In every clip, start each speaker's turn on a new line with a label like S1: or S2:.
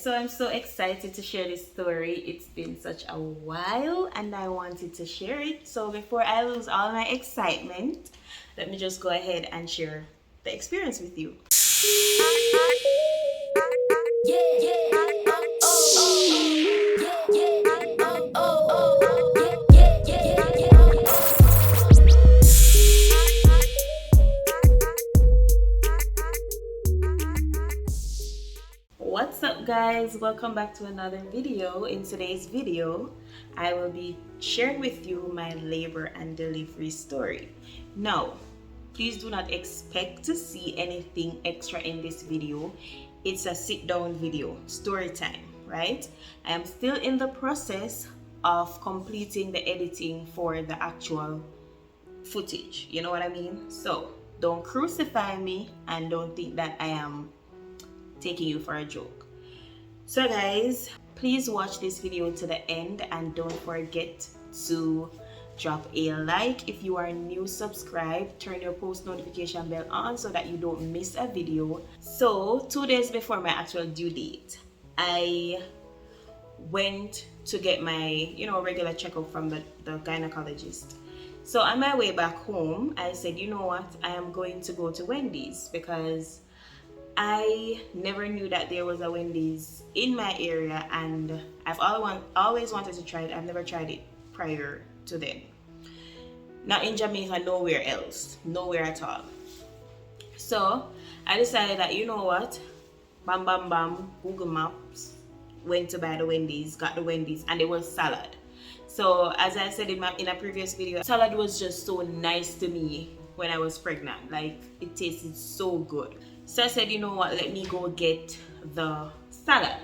S1: so I'm so excited to share this story. It's been such a while and I wanted to share it. So before I lose all my excitement, let me just go ahead and share the experience with you. What's up guys, welcome back to another video. In today's video I will be sharing with you my labor and delivery story. Now please do not expect to see anything extra in this video. It's a sit down video, story time, right? I am still in the process of completing the editing for the actual footage, you know what I mean? So don't crucify me and don't think that I am taking you for a joke. So guys, please watch this video to the end and don't forget to drop a like. If you are new, subscribe, turn your post notification bell on so that you don't miss a video. So 2 days before my actual due date, I went to get my regular checkup from the gynecologist. So on my way back home, I said, you know what, I am going to go to Wendy's because I never knew that there was a Wendy's in my area and I've always wanted to try it. I've never tried it prior to then. Now in Jamaica, nowhere else, nowhere at all. So I decided that, you know what, bam bam bam, Google Maps, went to buy the Wendy's, got the Wendy's, and it was salad. So as I said in a previous video, salad was just so nice to me when I was pregnant. Like, it tasted so good. So I said, you know what, let me go get the salad.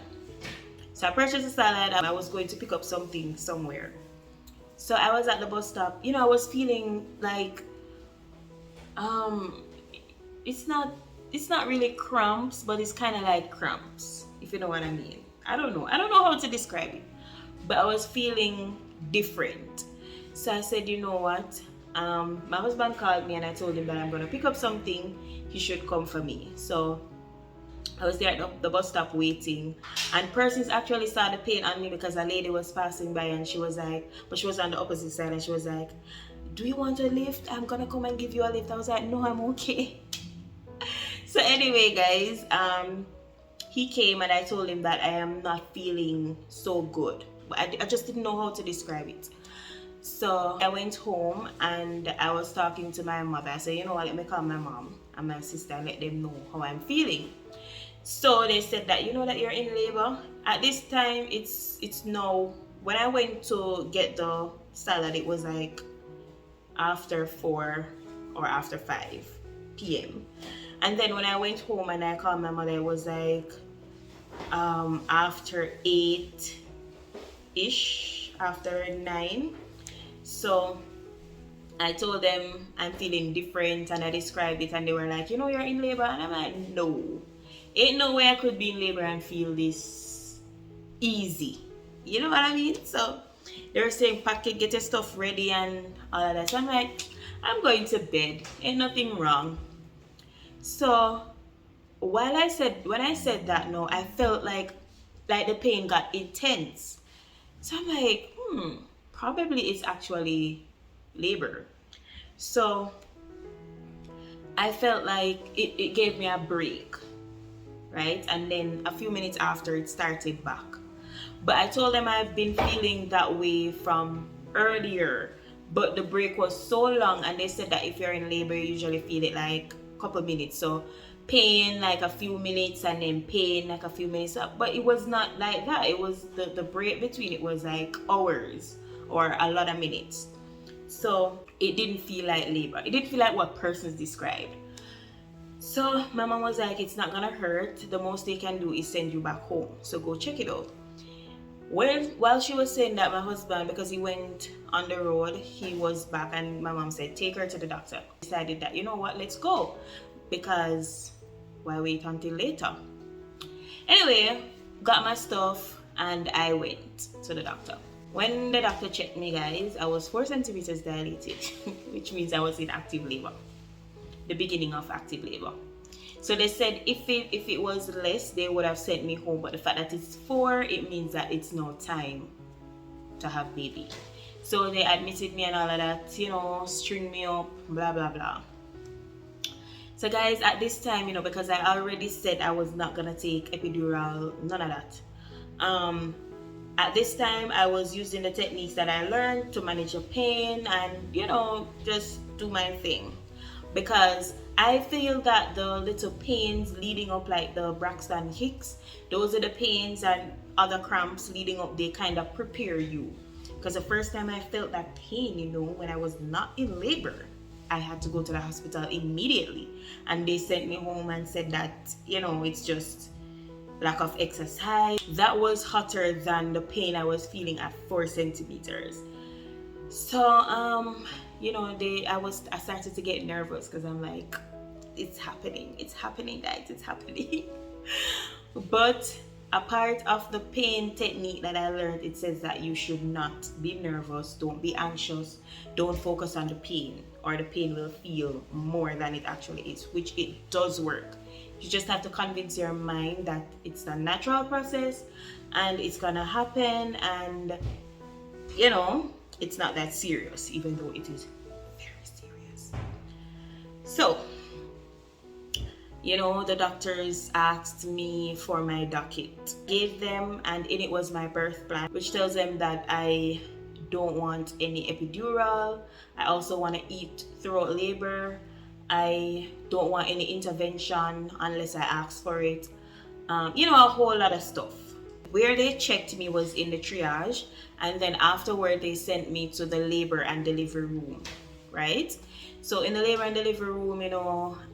S1: So I purchased the salad and I was going to pick up something somewhere. So I was at the bus stop. I was feeling like it's not really cramps, but it's kind of like cramps, if you know what I mean. I don't know how to describe it, but I was feeling different. So I said, you know what, my husband called me and I told him that I'm going to pick up something. He should come for me. So I was there at the bus stop waiting, and persons actually saw the pain on me because a lady was passing by and she was like, but she was on the opposite side, and she was like, do you want a lift? I'm gonna come and give you a lift. I was like, no, I'm okay. So anyway guys, he came and I told him that I am not feeling so good, but I just didn't know how to describe it. So I went home and I was talking to my mother. I said, you know what, let me call my mom and my sister and let them know how I'm feeling. So they said that, you know, that you're in labor. At this time, it's now, when I went to get the salad, it was like after 4 or after 5 p.m. And then when I went home and I called my mother, it was like after 8-ish, after 9. So I told them I'm feeling different and I described it, and they were like, you know, you're in labor. And I'm like, no, ain't no way I could be in labor and feel this easy. You know what I mean? So they were saying, pack it, get your stuff ready and all of that. So I'm like, I'm going to bed, ain't nothing wrong. So when I said that, no, I felt like the pain got intense. So I'm like, probably it's actually labor. So I felt like it gave me a break, right? And then a few minutes after, it started back. But I told them I've been feeling that way from earlier, but the break was so long, and they said that if you're in labor, you usually feel it like a couple minutes. So pain like a few minutes and then pain like a few minutes. But it was not like that. It was the break between it was like hours or a lot of minutes. So it didn't feel like labor. It didn't feel like what persons described. So my mom was like, it's not gonna hurt. The most they can do is send you back home. So go check it out. Well, while she was saying that, my husband, because he went on the road, he was back, and my mom said, take her to the doctor. Decided that, you know what, let's go, because why wait until later? Anyway, got my stuff and I went to the doctor. When the doctor checked me, guys, I was 4 centimeters dilated, which means I was in active labor, the beginning of active labor. So they said if it was less, they would have sent me home. But the fact that it's 4, it means that it's no time to have baby. So they admitted me and all of that, string me up, blah blah blah. So guys, at this time, because I already said I was not gonna take epidural, none of that. At this time, I was using the techniques that I learned to manage the pain and, just do my thing. Because I feel that the little pains leading up, like the Braxton Hicks, those are the pains and other cramps leading up, they kind of prepare you. Because the first time I felt that pain, when I was not in labor, I had to go to the hospital immediately. And they sent me home and said that, it's just lack of exercise. That was hotter than the pain I was feeling at 4 centimeters. So, I started to get nervous because I'm like, it's happening, guys, it's happening. But a part of the pain technique that I learned, it says that you should not be nervous, don't be anxious, don't focus on the pain, or the pain will feel more than it actually is, which it does work. You just have to convince your mind that it's a natural process and it's gonna happen, and it's not that serious, even though it is very serious. So, the doctors asked me for my docket, gave them, and in it was my birth plan, which tells them that I don't want any epidural. I also want to eat throughout labor. I don't want any intervention unless I ask for it. A whole lot of stuff. Where they checked me was in the triage, and then afterward they sent me to the labor and delivery room, right? So in the labor and delivery room,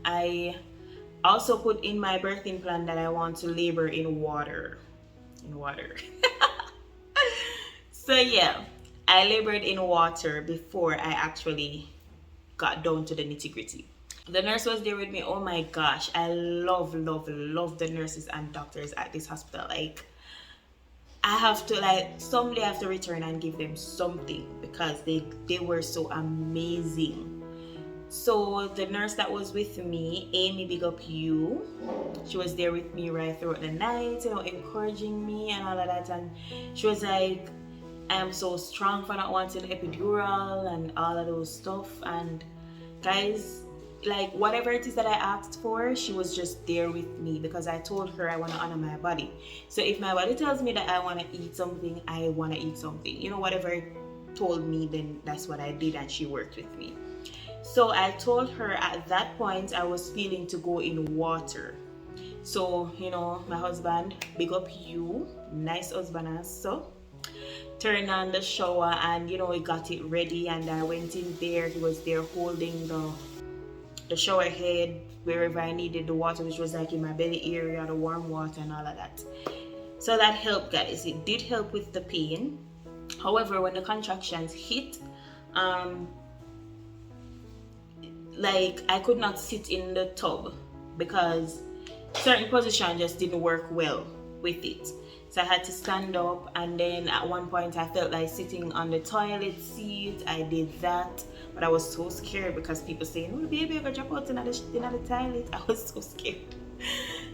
S1: I also put in my birthing plan that I want to labor in water. So yeah, I labored in water before I actually got down to the nitty-gritty. The nurse was there with me. Oh my gosh, I love the nurses and doctors at this hospital. Like, I have to, someday I have to return and give them something because they were so amazing. So the nurse that was with me, Amy, big up you, she was there with me right throughout the night, encouraging me and all of that. And she was like, I am so strong for not wanting epidural and all of those stuff. And guys, whatever it is that I asked for, she was just there with me, because I told her I want to honor my body. So if my body tells me that I want to eat something, I want to eat something. Whatever it told me, then that's what I did, and she worked with me. So I told her at that point I was feeling to go in water. So, my husband, big up you, nice husband, so turned on the shower and, he got it ready, and I went in there. He was there holding the shower head wherever I needed the water, which was in my belly area, the warm water and all of that. So that helped, guys. It did help with the pain. However, when the contractions hit, I could not sit in the tub because certain position just didn't work well with it. So I had to stand up, and then at one point I felt like sitting on the toilet seat. I did that, but I was so scared because people saying, "Oh, baby, you're gonna drop out in the toilet." I was so scared.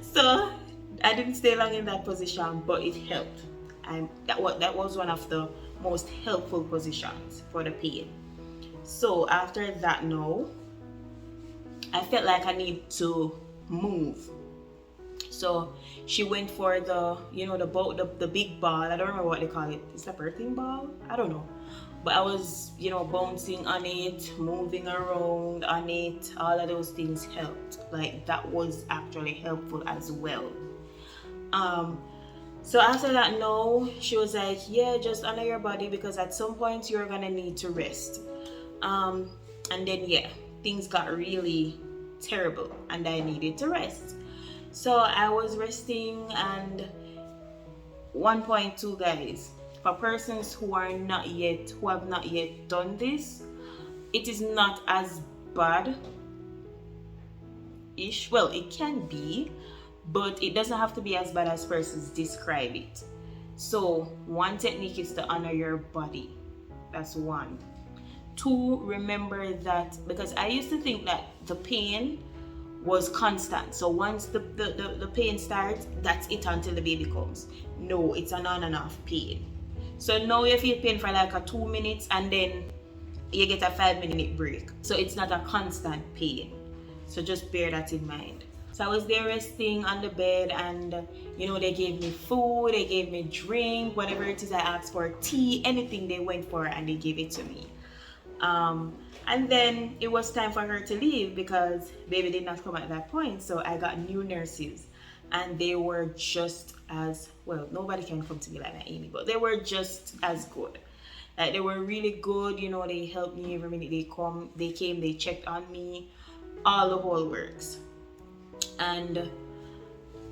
S1: So I didn't stay long in that position, but it helped. That was one of the most helpful positions for the pain. So after that, no, I felt like I need to move. So she went for the the big ball. I don't remember what they call it. It's a birthing ball? I don't know. But I was, bouncing on it, moving around on it. All of those things helped. That was actually helpful as well. So after that, no, she was like, yeah, just honor your body, because at some point you're gonna need to rest. And then yeah, things got really terrible and I needed to rest. So I was resting, and 1.2, guys, for persons who have not yet done this, it is not as bad ish. Well, it can be, but it doesn't have to be as bad as persons describe it. So one technique is to honor your body. That's one. 2, remember that, because I used to think that the pain was constant. So once the pain starts, that's it until the baby comes. No, it's an on and off pain. So now you feel pain for like a 2 minutes and then you get a 5-minute break. So it's not a constant pain. So just bear that in mind. So I was there resting on the bed, and they gave me food, they gave me drink, whatever it is I asked for, tea, anything they went for, and they gave it to me. And then it was time for her to leave because baby did not come at that point. So I got new nurses, and they were just as well. Nobody can come to me like that, Amy, but they were just as good. Like, they were really good. They helped me every minute they came, they checked on me, all the whole works. And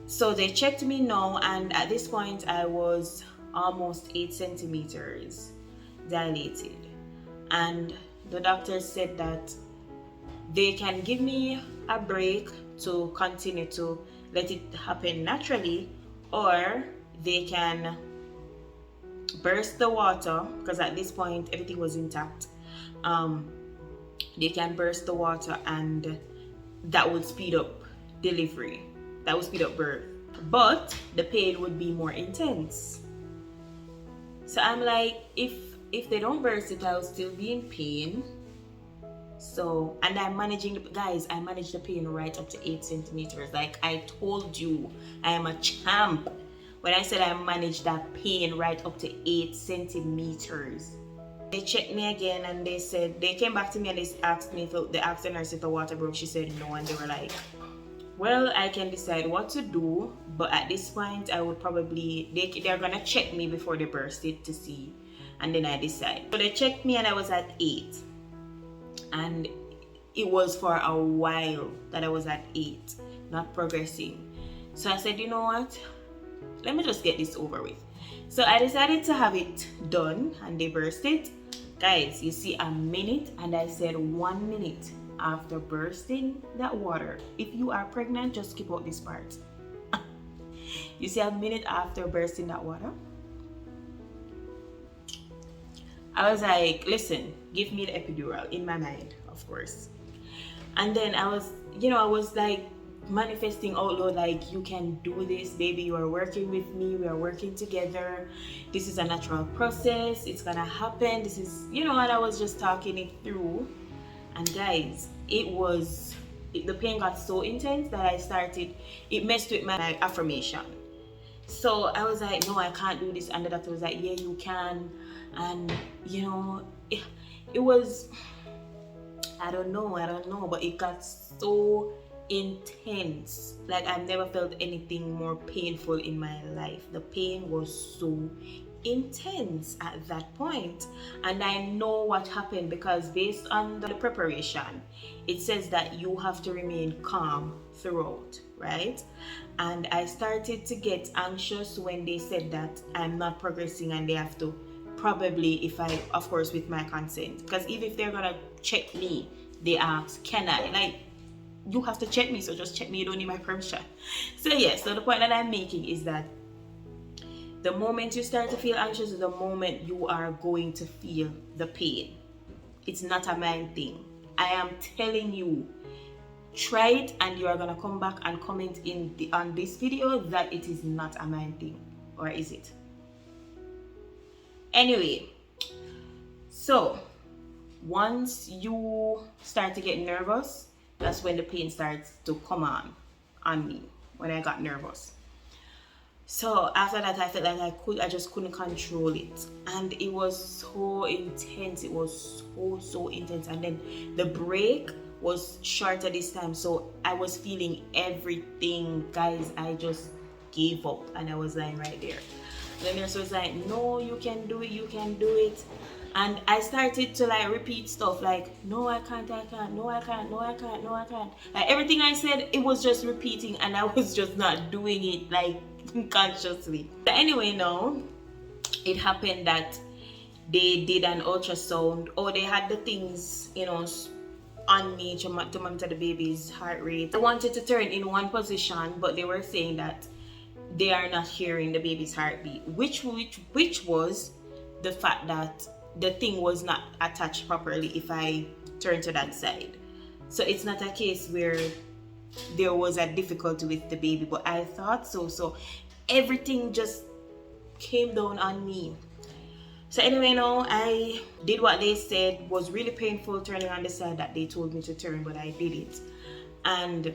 S1: so they checked me now, and at this point I was almost 8 centimeters dilated, and the doctor said that they can give me a break to continue to let it happen naturally, or they can burst the water, because at this point everything was intact. They can burst the water, and that would speed up delivery, that would speed up birth, but the pain would be more intense. So I'm like, if they don't burst it, I'll still be in pain. So, and I'm managing I manage the pain right up to 8 centimeters. Like I told you, I am a champ when I said I managed that pain right up to 8 centimeters. They checked me again, and they came back to me and they asked the nurse if the water broke. She said no, and they were like, well, I can decide what to do, but at this point I would probably, they're gonna check me before they burst it to see, and then I decide. So they checked me and I was at 8, and it was for a while that I was at 8, not progressing. So I said, you know what, let me just get this over with. So I decided to have it done, and they burst it. Guys, you see a minute, and I said 1 minute after bursting that water. If you are pregnant, just skip out this part. You see a minute after bursting that water, I was like, listen, give me the epidural, in my mind, of course. And then I was like manifesting out loud, like, you can do this, baby, you are working with me, we are working together, this is a natural process, it's gonna happen, this is, and I was just talking it through. And guys, the pain got so intense that it messed with my affirmation. So I was like, no, I can't do this. And the doctor was like, yeah, you can. And it was, I don't know, but it got so intense. Like, I've never felt anything more painful in my life. The pain was so intense at that point, and I know what happened because based on the preparation, it says that you have to remain calm throughout, right? And I started to get anxious when they said that I'm not progressing, and they have to probably, if I, of course, with my consent, because even if they're gonna check me, they ask, can I? Like, you have to check me, so just check me, you don't need my permission. So yeah, so the point that I'm making is that the moment you start to feel anxious is the moment you are going to feel the pain. It's not a mind thing. I am telling you, try it, and you are gonna come back and comment on this video that it is not a mind thing. Or is it? Anyway, so once you start to get nervous, that's when the pain starts to come on me, when I got nervous. So after that, I felt like I just couldn't control it, and it was so intense. It was so intense, and then the break was shorter this time, so I was feeling everything, guys. I just gave up, and I was lying right there. And the nurse was like, "No, you can do it. You can do it." And I started to like repeat stuff like, "No, I can't. I can't. No, I can't. No, I can't. No, I can't." Like, everything I said, it was just repeating, and I was just not doing it like consciously. But anyway, no, it happened that they did an ultrasound, or they had the things, on me to monitor the baby's heart rate. I wanted to turn in one position, but they were saying that they are not hearing the baby's heartbeat, which was the fact that the thing was not attached properly if I turn to that side. So it's not a case where there was a difficulty with the baby, but I thought so. So everything just came down on me. So anyway, now I did what they said. Was really painful turning on the side that they told me to turn, but I did it. And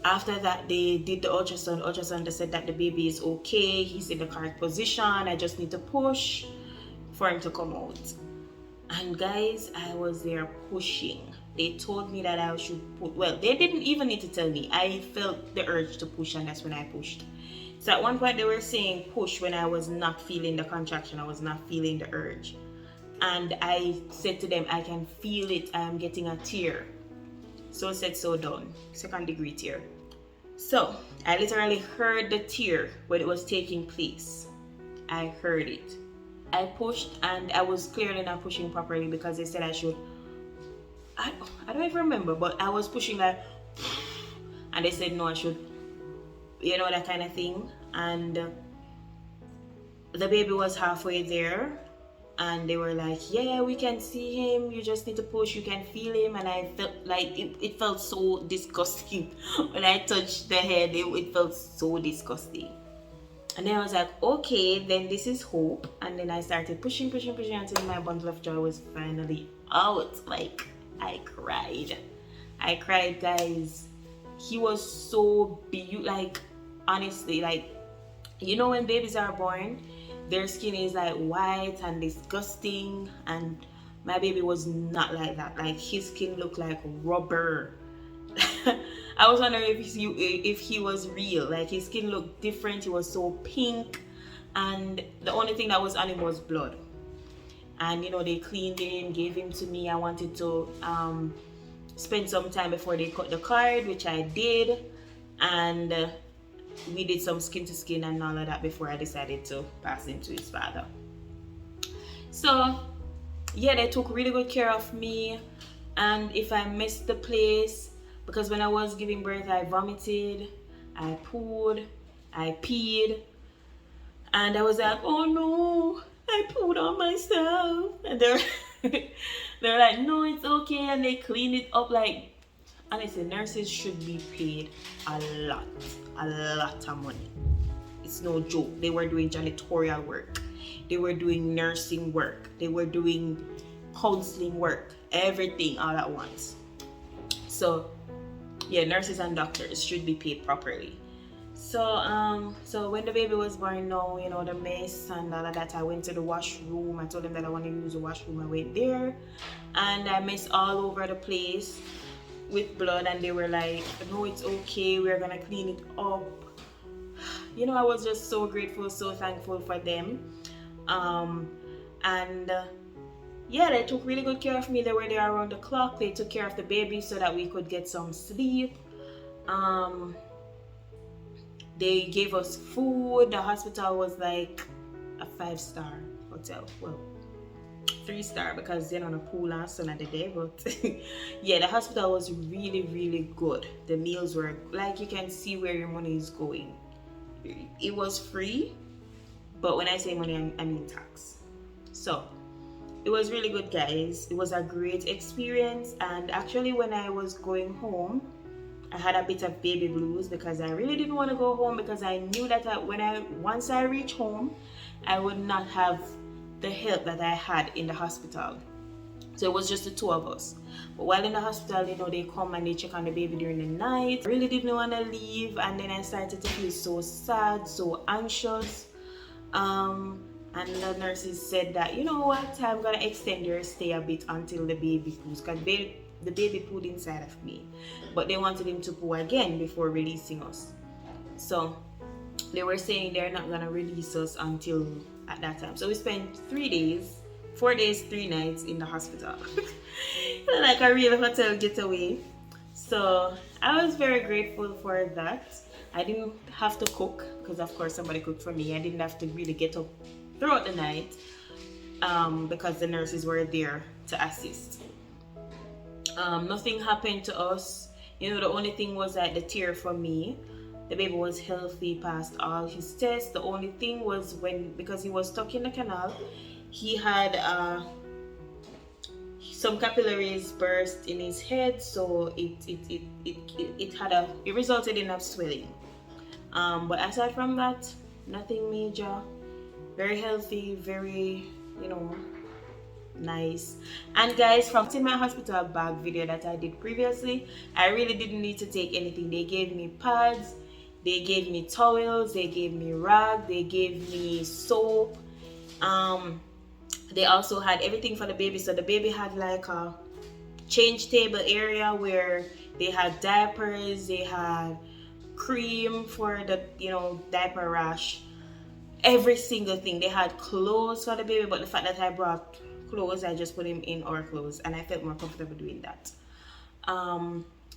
S1: after that, they did the ultrasound. Ultrasound, they said that the baby is okay. He's in the correct position. I just need to push for him to come out. And guys, I was there pushing. They told me that I should put, well, they didn't even need to tell me. I felt the urge to push, and that's when I pushed. So at one point they were saying push when I was not feeling the contraction. I was not feeling the urge. And I said to them, I can feel it. I am getting a tear. So said, so done. 2nd degree tear. So I literally heard the tear when it was taking place. I heard it. I pushed, and I was clearly not pushing properly because they said I should. I don't even remember, but I was pushing like, and they said no, I should, you know, that kind of thing. And the baby was halfway there, and they were like, yeah, we can see him, you just need to push, you can feel him. And I felt like it felt so disgusting when I touched the head. It felt so disgusting. And then I was like, okay, then this is hope. And then I started pushing until my bundle of joy was finally out. Like, I cried, guys. He was so beautiful. Like, honestly, like, you know, when babies are born, their skin is like white and disgusting, and my baby was not like that. Like, his skin looked like rubber. I was wondering if he was real. Like, his skin looked different. He was so pink, and the only thing that was on him was blood. And you know, they cleaned him, gave him to me. I wanted to spend some time before they cut the cord, which I did, and we did some skin to skin and all of that before I decided to pass him to his father. So yeah, they took really good care of me. And if I missed the place, because when I was giving birth, I vomited, I pooed, I peed, and I was like, oh no, I pooed on myself. And they're like, no, it's okay. And they cleaned it up. Like, honestly, nurses should be paid a lot of money. It's no joke. They were doing janitorial work, they were doing nursing work, they were doing counseling work, everything all at once. So yeah, nurses and doctors should be paid properly. So when the baby was born, now, you know, the mess and all of that, I went to the washroom. I told them that I want to use the washroom. I went there, and I messed all over the place with blood, and they were like, no, it's okay, we're gonna clean it up. You know, I was just so grateful, so thankful for them. Yeah, they took really good care of me. They were there around the clock. They took care of the baby so that we could get some sleep. They gave us food. The hospital was like a 5-star hotel. Well, 3-star because they're on a pool and sun at the day. But yeah, the hospital was really, really good. The meals were like, you can see where your money is going. It was free, but when I say money, I mean tax. So it was really good, guys. It was a great experience. And actually, when I was going home, I had a bit of baby blues because I really didn't want to go home, because I knew that once I reach home, I would not have the help that I had in the hospital. So it was just the 2 of us. But while in the hospital, you know, they come and they check on the baby during the night. I really didn't want to leave, and then I started to feel so sad, so anxious. And the nurses said that, you know what, I'm gonna extend your stay a bit until the baby poos, because the baby pooed inside of me, but they wanted him to poo again before releasing us. So they were saying they're not gonna release us until at that time. So we spent 4 days, 3 nights in the hospital. Like a real hotel getaway. So I was very grateful for that. I didn't have to cook, because of course somebody cooked for me. I didn't have to really get up throughout the night, because the nurses were there to assist. Nothing happened to us. You know, the only thing was that the tear for me. The baby was healthy, passed all his tests. The only thing was because he was stuck in the canal, he had some capillaries burst in his head, so it resulted in a swelling. But aside from that, nothing major. Very healthy, very, you know, nice. And guys, from in my hospital bag video that I did previously, I really didn't need to take anything. They gave me pads, they gave me towels, they gave me rag, they gave me soap. They also had everything for the baby. So the baby had like a change table area where they had diapers, they had cream for the, you know, diaper rash, every single thing. They had clothes for the baby, but the fact that I brought clothes, I just put him in our clothes, and I felt more comfortable doing that.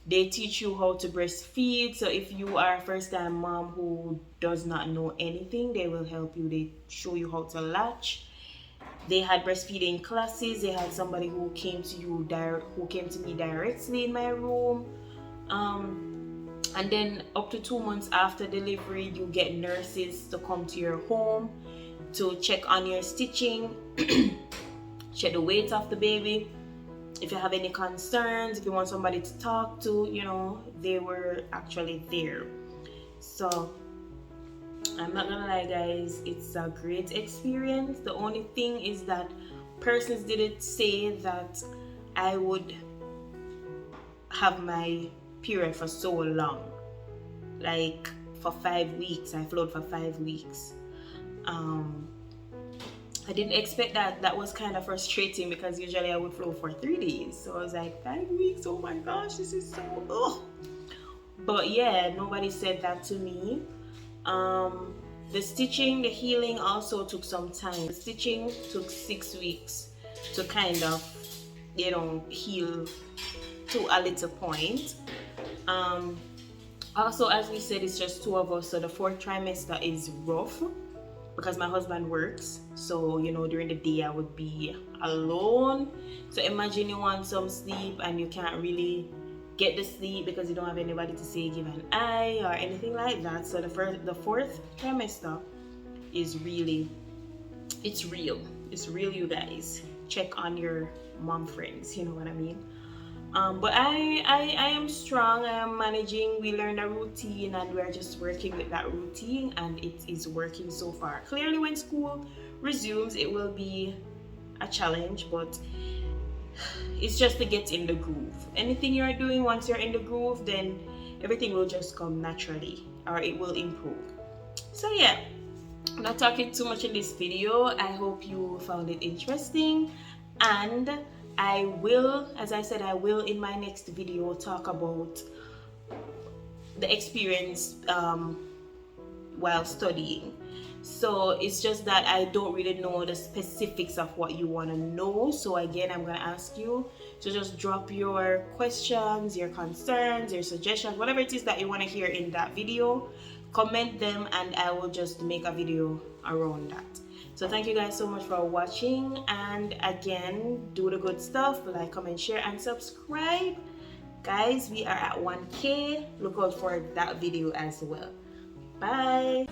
S1: They teach you how to breastfeed. So if you are a first-time mom who does not know anything, they will help you. They show you how to latch. They had breastfeeding classes. They had somebody who came to me directly in my room. And then up to 2 months after delivery, you get nurses to come to your home to check on your stitching, check the weight of the baby. If you have any concerns, if you want somebody to talk to, you know, they were actually there. So I'm not gonna lie, guys, it's a great experience. The only thing is that persons didn't say that I would have my period for so long, like for 5 weeks. I flowed for 5 weeks. I didn't expect that. That was kind of frustrating because usually I would flow for 3 days. So I was like, 5 weeks, oh my gosh, this is so ugh. But yeah, nobody said that to me. The stitching, the healing also took some time. The stitching took 6 weeks to kind of, you know, heal to a little point. Also, as we said, it's just 2 of us, so the 4th trimester is rough because my husband works. So, you know, during the day I would be alone. So imagine you want some sleep and you can't really get the sleep because you don't have anybody to say give an eye or anything like that. So the 4th trimester is really, it's real, you guys. Check on your mom friends, you know what I mean. But I am strong. I am managing. We learned a routine and we're just working with that routine, and it is working so far. Clearly when school resumes, it will be a challenge, but it's just to get in the groove. Anything you're doing, once you're in the groove, then everything will just come naturally, or it will improve. So yeah, I'm not talking too much in this video. I hope you found it interesting, and I will, as I said, I will in my next video talk about the experience while studying. So it's just that I don't really know the specifics of what you want to know. So again, I'm going to ask you to just drop your questions, your concerns, your suggestions, whatever it is that you want to hear in that video. Comment them and I will just make a video around that. So thank you guys so much for watching, and again, do the good stuff, like, comment, share, and subscribe. Guys, we are at 1K. Look out for that video as well. Bye.